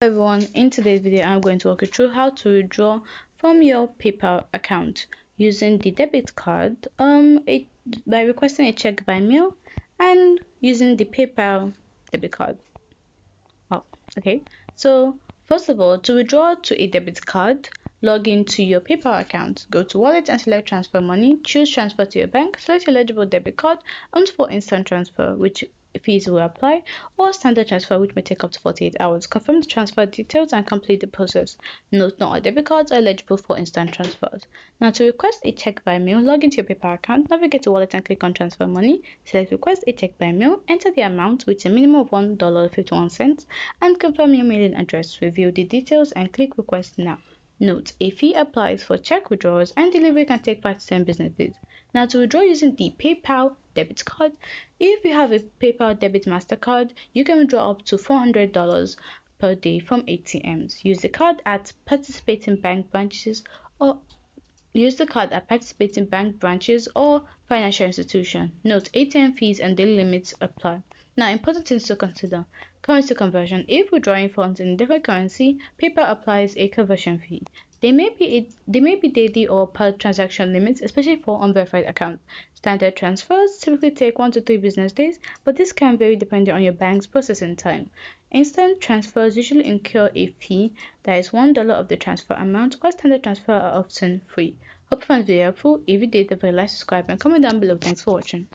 Everyone, in today's video I'm going to walk you through how to withdraw from your PayPal account using the debit card by requesting a check by mail and using the PayPal debit card. Okay, so first of all, to withdraw to a debit card, log into your PayPal account, go to wallet and select transfer money, choose transfer to your bank, select your eligible debit card, opt for instant transfer, which fees will apply, or standard transfer, which may take up to 48 hours. Confirm the transfer details and complete the process. Note, not all debit cards are eligible for instant transfers. Now, to request a check by mail, log into your PayPal account, navigate to wallet and click on transfer money, select request a check by mail, enter the amount, which is a minimum of $1.51, and confirm your mailing address. Review the details and click request now. Note, a fee applies for check withdrawals and delivery can take 5 to 10 business days. Now, to withdraw using the PayPal debit card, if you have a PayPal debit MasterCard, you can withdraw up to $400 per day from ATMs. Use the card at participating bank branches or financial institution. Note, ATM fees and daily limits apply. Now, important things to consider. Currency conversion. If withdrawing funds in different currency, PayPal applies a conversion fee. They may be daily or per transaction limits, especially for unverified accounts. Standard transfers typically take 1 to 3 business days, but this can vary depending on your bank's processing time. Instant transfers usually incur a fee that is $1 of the transfer amount, or standard transfer are often free. Hope you found the video helpful. If you did, don't forget to like, subscribe, and comment down below. Thanks for watching.